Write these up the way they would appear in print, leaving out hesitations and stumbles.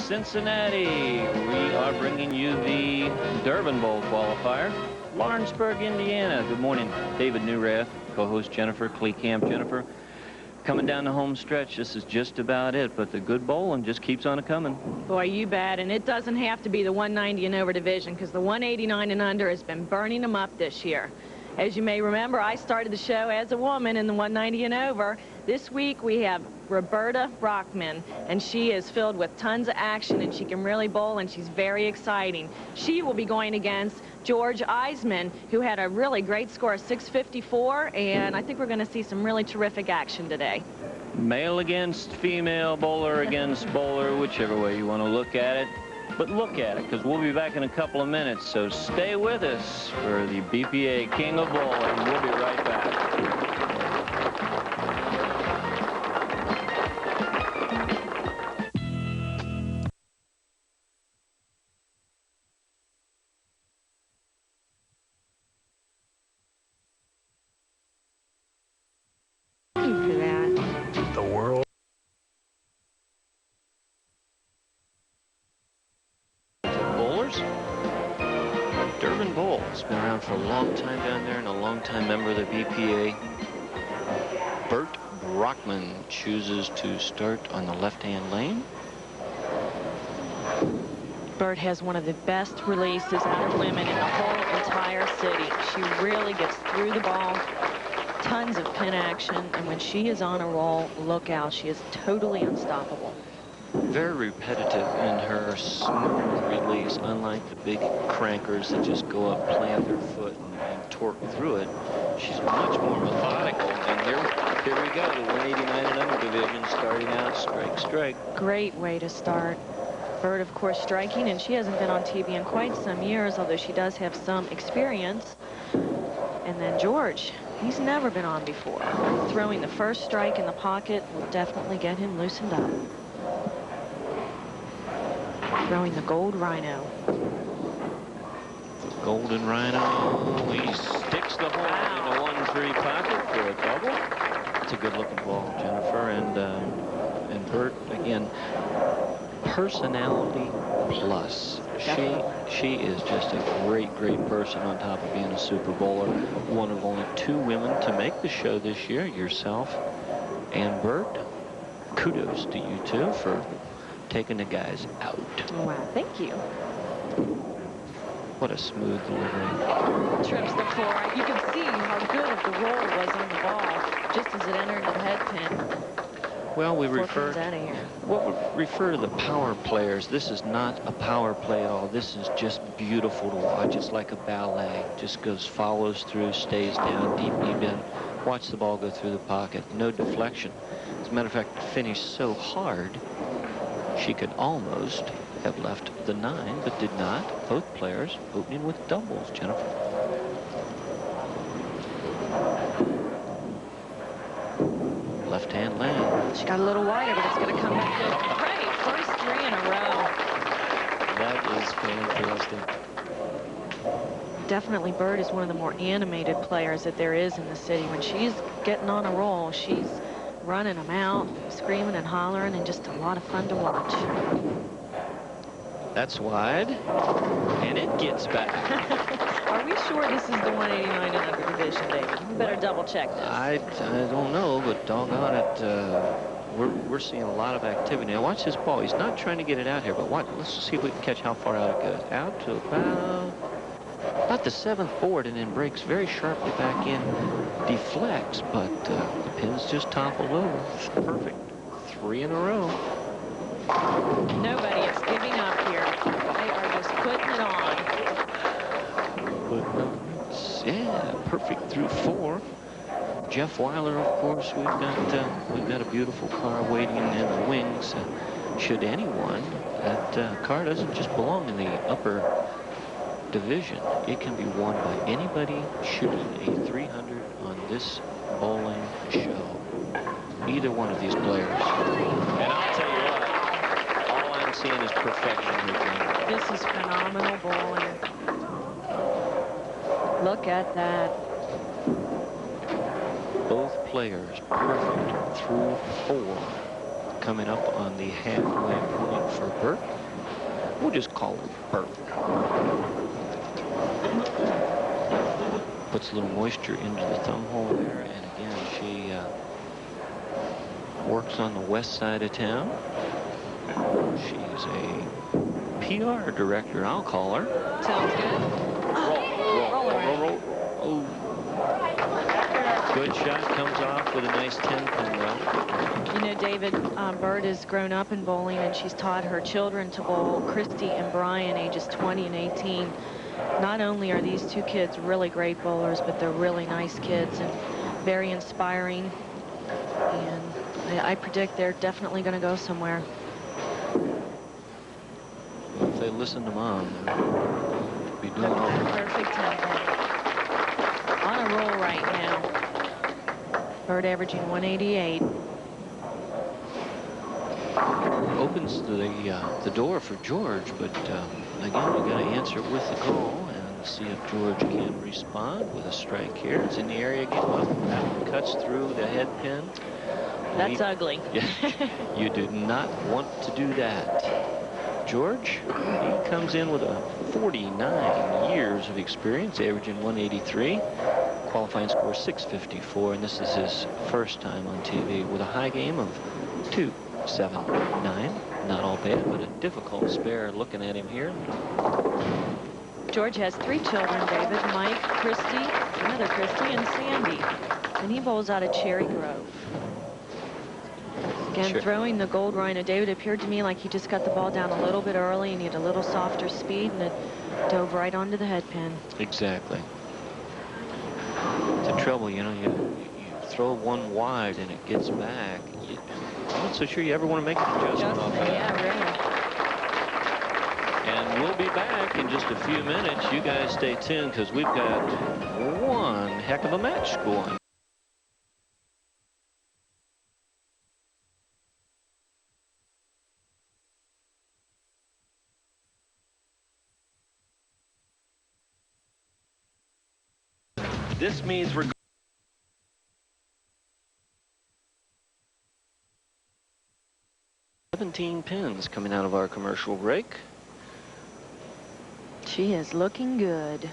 Cincinnati. We are bringing you the Durbin Bowl qualifier. Lawrenceburg, Indiana. Good morning. David Newrath, co-host Jennifer, Camp Jennifer. Coming down the home stretch, this is just about it, but the good bowling just keeps on coming. Boy, you bet, and it doesn't have to be the 190 and over division, because the 189 and under has been burning them up this year. As you may remember, I started the show as a woman in the 190 and over. This week we have Bert Brockman, and she is filled with tons of action, and she can really bowl, and she's very exciting. She will be going against George Eiseman, who had a really great score of 654, and I think we're going to see some really terrific action today. Male against female, bowler against bowler, whichever way you want to look at it. But look at it, because we'll be back in a couple of minutes, so stay with us for the BPA King of Bowling. We'll be right back. Durbin Bowl has been around for a long time down there and a long-time member of the BPA. Bert Brockman chooses to start on the left-hand lane. Bert has one of the best releases out of women in the whole entire city. She really gets through the ball, tons of pin action, and when she is on a roll, look out, she is totally unstoppable. Very repetitive in her smooth release, unlike the big crankers that just go up, plant their foot, and torque through it. She's much more methodical. And here we go, the 189 and under division starting out strike. Great way to start. Bert, of course, striking, and she hasn't been on TV in quite some years, although she does have some experience. And then George, he's never been on before. Throwing the first strike in the pocket will definitely get him loosened up. Throwing the gold rhino. Golden rhino. He sticks the horn in the 1-3 pocket for a double. It's a good-looking ball, Jennifer, and Bert again. Personality plus. She is just a great person on top of being a super bowler. One of only 2 women to make the show this year, yourself and Bert. Kudos to you two for taking the guys out. Wow, thank you. What a smooth delivery. Trips the floor. You can see how good of the roll was on the ball just as it entered the head pin. Well, we refer to the power players. This is not a power play at all. This is just beautiful to watch. It's like a ballet. Just follows through, stays down, deep in. Watch the ball go through the pocket. No deflection. As a matter of fact, finished so hard, she could almost have left the 9, but did not. Both players opening with doubles, Jennifer. Left-hand lane. She got a little wider, but it's going to come back good. Great, first 3 in a row. That is fantastic. Definitely Bert is one of the more animated players that there is in the city. When she's getting on a roll, she's running them out, screaming and hollering, and just a lot of fun to watch. That's wide, and it gets back. Are we sure this is the 189 and under division, David? We better double check this. I don't know, but doggone it, we're seeing a lot of activity. Now watch this ball. He's not trying to get it out here, but watch. Let's see if we can catch how far out it goes. Out to about the 7th board, and then breaks very sharply back in, deflects, but the pin's just toppled over. Perfect. 3 in a row. Nobody is giving up here. They are just putting it on. Yeah, perfect through 4. Jeff Weiler, of course, we've got a beautiful car waiting in the wings. Should anyone, that car doesn't just belong in the upper division. It can be won by anybody shooting a 300 on this bowling show. Either one of these players. And I'll tell you what, all I'm seeing is perfection here. This is phenomenal bowling. Look at that. Both players perfect through 4. coming up on the halfway point for Bert. We'll just call her Bert. Puts a little moisture into the thumb hole there, and again, she works on the west side of town. She's a PR director, I'll call her. Sounds good. Roll. Oh. Good shot, comes off with a nice 10-pin though. You know, David, Bert has grown up in bowling, and she's taught her children to bowl. Christy and Brian, ages 20 and 18. Not only are these two kids really great bowlers, but they're really nice kids and very inspiring. And I predict they're definitely going to go somewhere. Well, if they listen to Mom, they'll be doing all right. Perfect tempo. On a roll right now. Bert averaging 188. Opens the door for George, but again, we got to answer with the call and see if George can respond with a strike here. It's in the area again. Well, that one cuts through the head pin. That's ugly. Yeah, you do not want to do that. George, he comes in with a 49 years of experience, averaging 183. Qualifying score 654, and this is his first time on TV with a high game of 279. Not all bad, but a difficult spare looking at him here. George has 3 children, David: Mike, Christy, another Christy, and Sandy. And he bowls out of Cherry Grove. Again, throwing the gold rhino, David, appeared to me like he just got the ball down a little bit early and he had a little softer speed, and it dove right onto the head pin. Exactly. The trouble, you know, you throw one wide and it gets back. I'm not so sure you ever want to make an adjustment off of that. Yeah, really. And we'll be back in just a few minutes. You guys stay tuned, because we've got one heck of a match going. This means we're 17 pins coming out of our commercial break. She is looking good.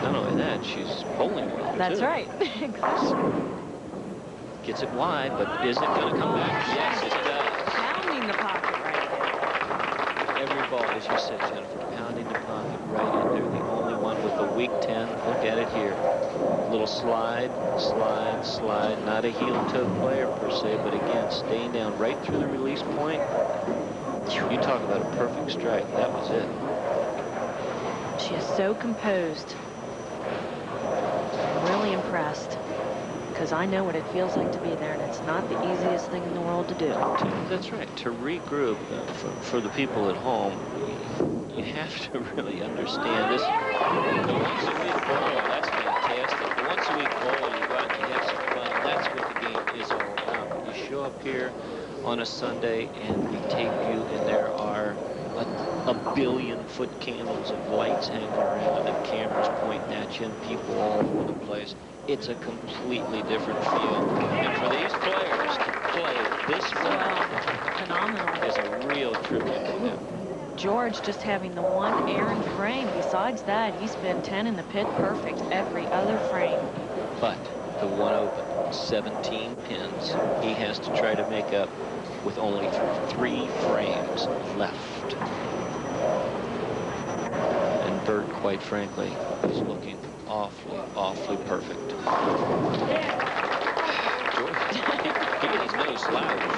Not only that, she's bowling well. That's too. right. Gets it wide, but is it going to come back? Yes, it does. Pounding the pocket right there. Every ball, as you said, Jennifer, pounding the pocket right in there. The only one with the weak 10. Look at it here. Little slide, slide, slide. Not a heel-toe player per se, but again, staying down right through the release point. You talk about a perfect strike. That was it. She is so composed. I'm really impressed, because I know what it feels like to be there, and it's not the easiest thing in the world to do. That's right. To regroup, for the people at home, you have to really understand this. The once-a-week bowl, that's fantastic. The once-a-week bowl, you go out and you have some fun. That's what the game is all about. You show up here on a Sunday, and we tape you, and there are a billion-foot candles of lights hanging around and cameras pointing at you and people all over the place. It's a completely different feel. And for these players to play this well Phenomenal. is a real tribute to them. George just having the one errant frame. Besides that, he's been 10 in the pit perfect every other frame. But the one open, 17 pins, he has to try to make up with only 3 frames left. And Bert, quite frankly, is looking awfully, awfully perfect. George, he's no slouch.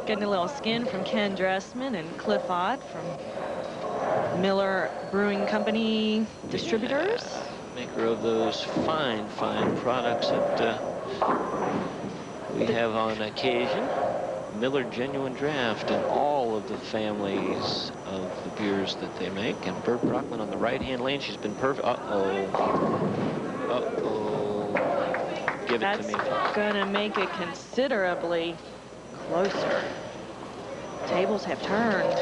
Getting a little skin from Ken Dressman and Cliff Ott from Miller Brewing Company distributors. Yeah, maker of those fine, fine products that we have on occasion. Miller Genuine Draft and all of the families of the beers that they make. And Bert Brockman on the right-hand lane. She's been perfect. Uh-oh. Uh-oh. Give it to me. That's going to make it considerably closer. Tables have turned.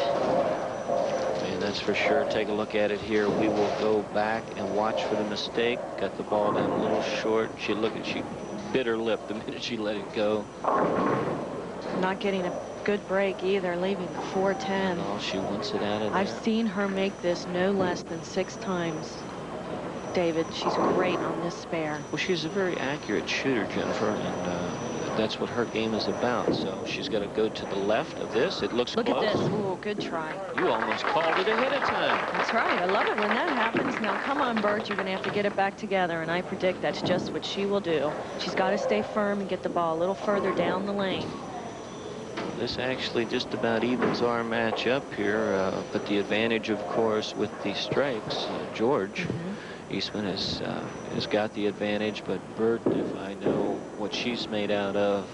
And that's for sure. Take a look at it here. We will go back and watch for the mistake. Got the ball down a little short. She bit her lip the minute she let it go. Not getting a good break either, leaving the 410. Oh, she wants it out of there. I've seen her make this no less than 6 times. David, she's great on this spare. Well, she's a very accurate shooter, Jennifer, and that's what her game is about. So she's got to go to the left of this. It looks Look close. at this. Ooh, good try. You almost called it ahead of time. That's right. I love it when that happens. Now, come on, Bert. You're going to have to get it back together, and I predict that's just what she will do. She's got to stay firm and get the ball a little further down the lane. This actually just about evens our match up here, but the advantage, of course, with the strikes, George Eiseman has got the advantage, but Bert, if I know what she's made out of,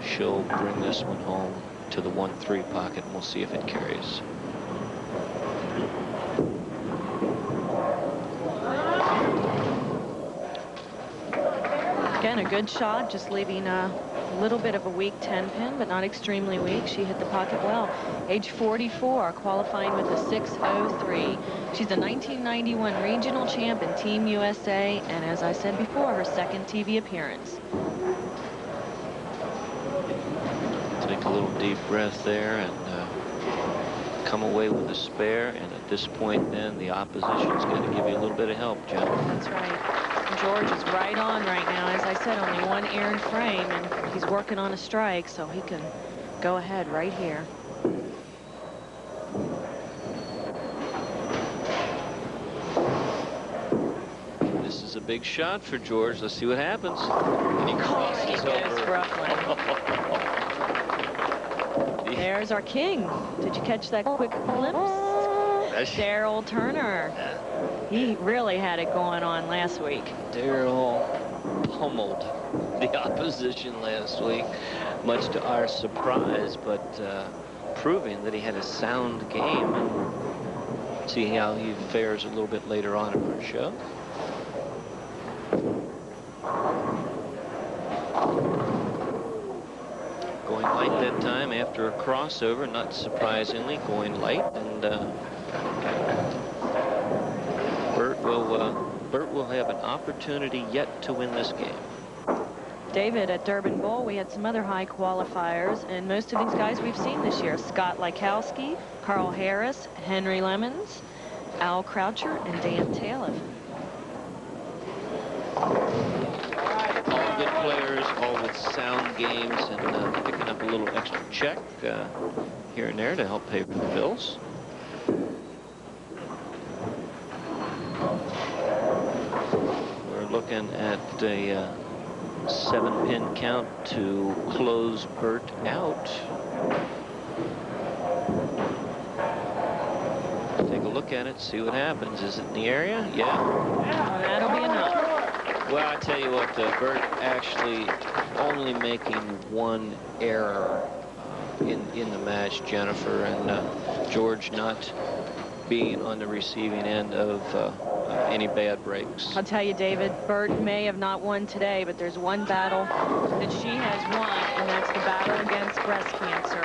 she'll bring this one home to the 1-3 pocket, and we'll see if it carries. Again, a good shot, just leaving a little bit of a weak 10-pin, but not extremely weak. She hit the pocket well. Age 44, qualifying with a 6.03. She's a 1991 regional champ in Team USA, and as I said before, her second TV appearance. Take a little deep breath there and come away with a spare, and at this point then the opposition's going to give you a little bit of help, Jen. That's right. George is right on right now. As I said, only one errant frame, and he's working on a strike, so he can go ahead right here. This is a big shot for George. Let's see what happens. And he crosses over. Brockman. There's our king. Did you catch that quick glimpse? Daryl Turner. He really had it going on last week. Daryl pummeled the opposition last week, much to our surprise, but proving that he had a sound game. And see how he fares a little bit later on in our show. Going light that time after a crossover, not surprisingly, going light, and Bert will have an opportunity yet to win this game. David, at Durban Bowl, we had some other high qualifiers, and most of these guys we've seen this year. Scott Lykowski, Carl Harris, Henry Lemons, Al Croucher, and Dan Taylor. All good players, all with sound games, and picking up a little extra check here and there to help pay for the bills. We're looking at a 7-pin count to close Bert out. Take a look at it, see what happens. Is it in the area? Yeah. Well, that'll be enough. Well, I tell you what, Bert actually only making one error in the match, Jennifer, and George not being on the receiving end of any bad breaks. I'll tell you, David, Bert may have not won today, but there's one battle that she has won, and that's the battle against breast cancer.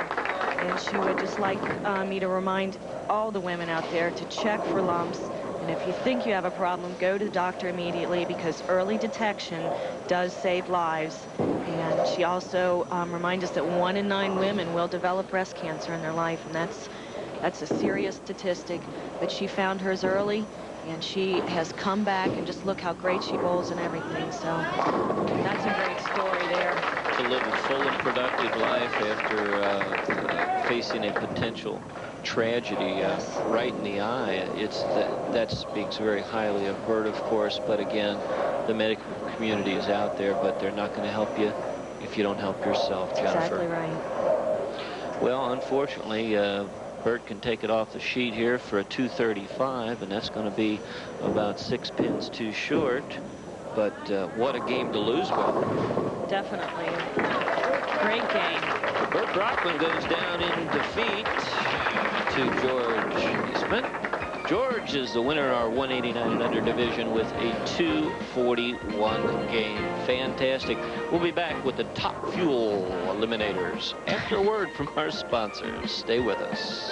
And she would just like me to remind all the women out there to check for lumps. And if you think you have a problem, go to the doctor immediately, because early detection does save lives. And she also reminds us that 1 in 9 women will develop breast cancer in their life, and that's a serious statistic. But she found hers early, and she has come back, and just look how great she bowls and everything. So that's a great story there. To live a full and productive life after facing a potential tragedy right in the eye. That speaks very highly of Bert, of course, but again, the medical community is out there, but they're not going to help you if you don't help yourself, Jennifer. Exactly right. Well, unfortunately, Bert can take it off the sheet here for a 235, and that's going to be about 6 pins too short. But what a game to lose with. Definitely. Great game. Bert Brockman goes down in defeat to George Eiseman. George is the winner in our 189 and under division with a 241 game. Fantastic. We'll be back with the Top Fuel Eliminators after a word from our sponsors. Stay with us.